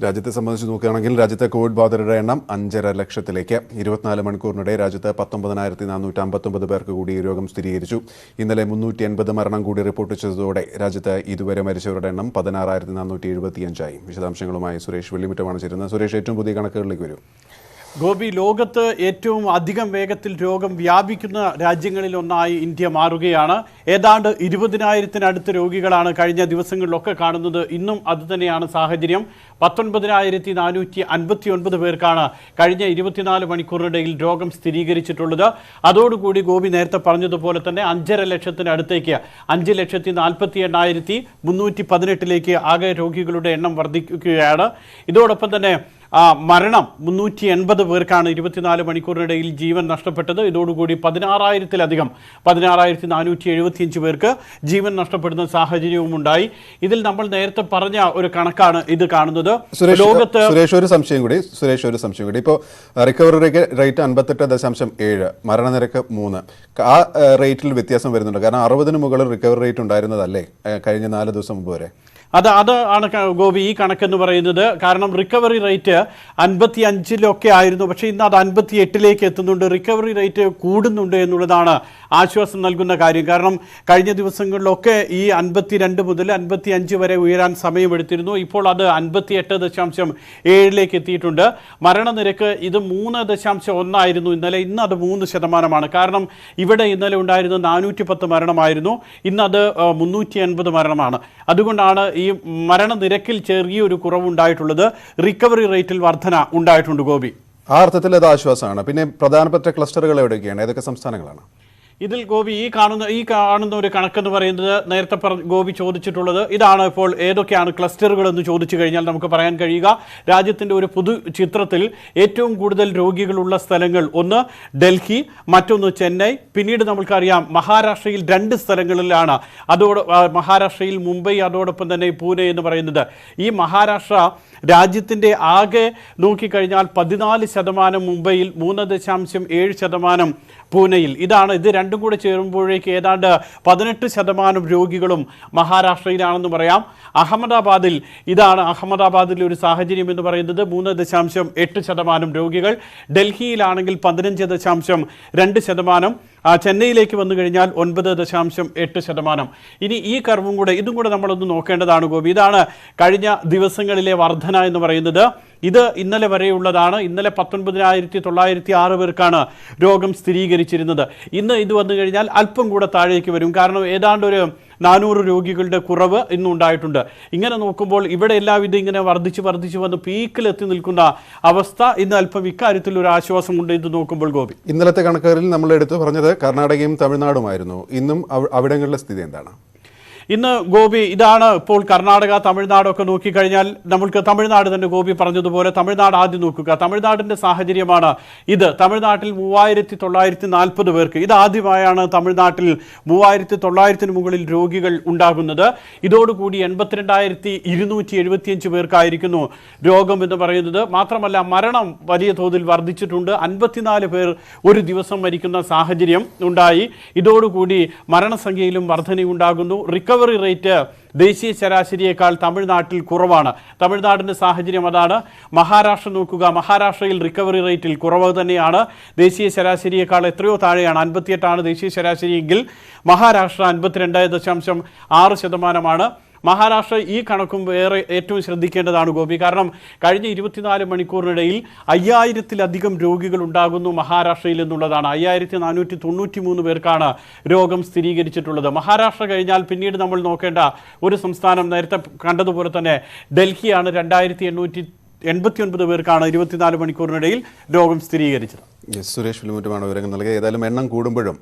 രാജ്യത്തെ സംബന്ധിച്ച് നോക്കുകയാണെങ്കിൽ രാജ്യത്തെ കോവിഡ് ബാധിതരുടെ എണ്ണം 5.5 ലക്ഷത്തിലേക്ക്. 24 മണിക്കൂറിനിടെ രാജ്യത്ത് 19,459 പേർക്ക് കൂടി ഈ രോഗം സ്ഥിരീകരിച്ചു. ഇന്നലെ 380 മരണം കൂടി റിപ്പോർട്ട് ചെയ്തതോടെ രാജ്യത്ത് ഇതുവരെ മരിച്ചവരുടെ എണ്ണം 16,475 ആയി. വിശദാംശങ്ങളുമായി സുരേഷ് വെള്ളിമുറ്റമാണ് ചേരുന്നത്. സുരേഷ്, ഏറ്റവും പുതിയ കണക്കുകളിലേക്ക് വരും. ഗോപി, ലോകത്ത് ഏറ്റവും അധികം വേഗത്തിൽ രോഗം വ്യാപിക്കുന്ന രാജ്യങ്ങളിൽ ഒന്നായി ഇന്ത്യ മാറുകയാണ്. ഏതാണ്ട് 20,000-നടുത്ത് രോഗികളാണ് കഴിഞ്ഞ ദിവസങ്ങളിലൊക്കെ കാണുന്നത്. ഇന്നും അതുതന്നെയാണ് സാഹചര്യം. 19,459 പേർക്കാണ് കഴിഞ്ഞ 24 മണിക്കൂറിനിടയിൽ രോഗം സ്ഥിരീകരിച്ചിട്ടുള്ളത്. അതോടുകൂടി ഗോപി നേരത്തെ പറഞ്ഞതുപോലെ തന്നെ 5.5 ലക്ഷത്തിനടുത്തേക്ക് 5,48,318 ആകെ രോഗികളുടെ എണ്ണം വർദ്ധിക്കുകയാണ്. ഇതോടൊപ്പം തന്നെ മരണം 380 പേർക്കാണ് 24 മണിക്കൂറിനിടയിൽ ജീവൻ നഷ്ടപ്പെട്ടത്. ഇതോടുകൂടി 16,475 പേർക്ക് ജീവൻ നഷ്ടപ്പെടുന്ന സാഹചര്യവും ഉണ്ടായി. ഇതിൽ നമ്മൾ നേരത്തെ പറഞ്ഞ ഒരു കണക്കാണ് ഇത് കാണുന്നത്. ലോകത്ത് സുരേഷ് ഒരു സംശയം കൂടി ഇപ്പോൾ റിക്കവറി റേറ്റ് 58.7, മരണനിരക്ക് 3. ആ റേറ്റിൽ വ്യത്യാസം വരുന്നുണ്ട്. കാരണം 60-ന് മുകളിൽ റിക്കവറി റേറ്റ് ഉണ്ടായിരുന്നതല്ലേ കഴിഞ്ഞ 4 ദിവസം മുമ്പ് വരെ? അതാണ് ഗോപി ഈ കണക്കെന്ന് പറയുന്നത്. കാരണം റിക്കവറി റേറ്റ് 55-ലൊക്കെ ആയിരുന്നു, പക്ഷേ ഇന്ന് അത് 58-ലേക്ക് എത്തുന്നുണ്ട്. റിക്കവറി റേറ്റ് കൂടുന്നുണ്ട് എന്നുള്ളതാണ് ആശ്വാസം നൽകുന്ന കാര്യം. കാരണം കഴിഞ്ഞ ദിവസങ്ങളിലൊക്കെ ഈ 52 മുതൽ 55 വരെ ഉയരാൻ സമയമെടുത്തിരുന്നു. ഇപ്പോൾ അത് 58.7-ലേക്ക് എത്തിയിട്ടുണ്ട്. മരണനിരക്ക് ഇത് 3.1 ആയിരുന്നു ഇന്നലെ. ഇന്ന് അത് 3%. കാരണം ഇവിടെ ഇന്നലെ ഉണ്ടായിരുന്നത് 410 മരണമായിരുന്നു. ഇന്നത് 380 മരണമാണ്. അതുകൊണ്ടാണ് ഈ മരണനിരക്കിൽ ചെറിയൊരു കുറവുണ്ടായിട്ടുള്ളത്. റിക്കവറി റേറ്റിൽ വർധന ഉണ്ടായിട്ടുണ്ട് ഗോപി. ആ അർത്ഥത്തിൽ അത് ആശ്വാസമാണ്. പിന്നെ പ്രധാനപ്പെട്ട ക്ലസ്റ്ററുകൾ എവിടെയൊക്കെയാണ്, ഏതൊക്കെ സംസ്ഥാനങ്ങളാണ്? ഇതിൽ ഗോപി ഈ കാണുന്ന ഒരു കണക്കെന്ന് പറയുന്നത് നേരത്തെ ഗോപി ചോദിച്ചിട്ടുള്ളത് ഇതാണ്. ഇപ്പോൾ ഏതൊക്കെയാണ് ക്ലസ്റ്ററുകൾ എന്ന് ചോദിച്ചു കഴിഞ്ഞാൽ നമുക്ക് പറയാൻ കഴിയുക, രാജ്യത്തിൻ്റെ ഒരു പൊതു ചിത്രത്തിൽ ഏറ്റവും കൂടുതൽ രോഗികളുള്ള സ്ഥലങ്ങൾ ഒന്ന് ഡൽഹി, മറ്റൊന്ന് ചെന്നൈ, പിന്നീട് നമുക്കറിയാം മഹാരാഷ്ട്രയിൽ 2 സ്ഥലങ്ങളിലാണ്. മഹാരാഷ്ട്രയിൽ മുംബൈ, അതോടൊപ്പം തന്നെ പൂനെ എന്ന് പറയുന്നത്. ഈ മഹാരാഷ്ട്ര രാജ്യത്തിൻ്റെ ആകെ നോക്കിക്കഴിഞ്ഞാൽ 14% മുംബൈയിൽ, 3.7% പൂനെയിൽ. ഇത് രണ്ടും കൂടെ ചേരുമ്പോഴേക്ക് ഏതാണ്ട് 18% രോഗികളും മഹാരാഷ്ട്രയിലാണെന്ന് പറയാം. അഹമ്മദാബാദിൽ ഒരു സാഹചര്യം എന്ന് പറയുന്നത് 3.8% രോഗികൾ. ഡൽഹിയിലാണെങ്കിൽ 15.2%. ചെന്നൈയിലേക്ക് വന്നു കഴിഞ്ഞാൽ 9.8%. ഇനി ഈ ഇതും കൂടെ നമ്മളൊന്ന് നോക്കേണ്ടതാണ് ഗോപി. ഇതാണ് കഴിഞ്ഞ ദിവസങ്ങളിലെ വർധന എന്ന് പറയുന്നത്. ഇത് ഇന്നലെ വരെയുള്ളതാണ്. ഇന്നലെ 19,906 പേർക്കാണ് രോഗം സ്ഥിരീകരിച്ചിരുന്നത്. ഇന്ന് ഇത് വന്നു കഴിഞ്ഞാൽ അല്പം കൂടെ താഴേക്ക് വരും. കാരണം ഏതാണ്ട് ഒരു 400 രോഗികളുടെ കുറവ് ഇന്നുണ്ടായിട്ടുണ്ട്. ഇങ്ങനെ നോക്കുമ്പോൾ ഇവിടെ എല്ലാവിധം ഇങ്ങനെ വർദ്ധിച്ച് വന്ന് പീക്കിലെത്തി നിൽക്കുന്ന അവസ്ഥ ഇന്ന് അല്പം ഇക്കാര്യത്തിൽ ഒരു ആശ്വാസമുണ്ട് ഇത് നോക്കുമ്പോൾ ഗോപി. ഇന്നലത്തെ കണക്കുകളിൽ നമ്മൾ എടുത്തു പറഞ്ഞത് കർണാടകയും തമിഴ്നാടുമായിരുന്നു. ഇന്നും അവിടങ്ങളിലെ സ്ഥിതി എന്താണ്? ഇന്ന് ഗോപി ഇതാണ്. ഇപ്പോൾ കർണാടക, തമിഴ്നാടൊക്കെ നോക്കിക്കഴിഞ്ഞാൽ നമുക്ക് തമിഴ്നാട് തന്നെ ഗോപി പറഞ്ഞതുപോലെ തമിഴ്നാട് ആദ്യം നോക്കുക. തമിഴ്നാടിൻ്റെ സാഹചര്യമാണ് ഇത്. തമിഴ്നാട്ടിൽ 3,940 പേർക്ക്, ഇതാദ്യമായാണ് തമിഴ്നാട്ടിൽ 3,900-ന് മുകളിൽ രോഗികൾ ഉണ്ടാകുന്നത്. ഇതോടുകൂടി 82,275 പേർക്കായിരിക്കുന്നു രോഗം എന്ന് പറയുന്നത്. മാത്രമല്ല മരണം വലിയ തോതിൽ വർദ്ധിച്ചിട്ടുണ്ട്. 54 പേർ ഒരു ദിവസം മരിക്കുന്ന സാഹചര്യം ഉണ്ടായി. ഇതോടുകൂടി മരണസംഖ്യയിലും വർധനയുണ്ടാകുന്നു. റിക്കവറി റേറ്റ് ദേശീയ ശരാശരിയേക്കാൾ തമിഴ്നാട്ടിൽ കുറവാണ്. തമിഴ്നാടിൻ്റെ സാഹചര്യം അതാണ്. മഹാരാഷ്ട്ര നോക്കുക, മഹാരാഷ്ട്രയിൽ റിക്കവറി റേറ്റിൽ കുറവ് തന്നെയാണ്. ദേശീയ ശരാശരിയേക്കാൾ എത്രയോ താഴെയാണ്. 58 ദേശീയ ശരാശരിയെങ്കിൽ മഹാരാഷ്ട്ര 52.6%. മഹാരാഷ്ട്ര ഈ കണക്കും ഏറ്റവും ശ്രദ്ധിക്കേണ്ടതാണ് ഗോപി. കാരണം കഴിഞ്ഞ 24 മണിക്കൂറിനിടയിൽ 5,000-ലധികം രോഗികൾ ഉണ്ടാകുന്നു മഹാരാഷ്ട്രയിൽ എന്നുള്ളതാണ്. 5,493 പേർക്കാണ് രോഗം സ്ഥിരീകരിച്ചിട്ടുള്ളത്. മഹാരാഷ്ട്ര കഴിഞ്ഞാൽ പിന്നീട് നമ്മൾ നോക്കേണ്ട ഒരു സംസ്ഥാനം നേരത്തെ കണ്ടതുപോലെ തന്നെ ഡൽഹിയാണ്. 2,889 പേർക്കാണ് 24 മണിക്കൂറിനിടയിൽ രോഗം സ്ഥിരീകരിച്ചത്. സുരേഷ് വെള്ളിമുറ്റമാണ് വിവരങ്ങൾ നൽകിയത്. ഏതായാലും എണ്ണം കൂടുമ്പോഴും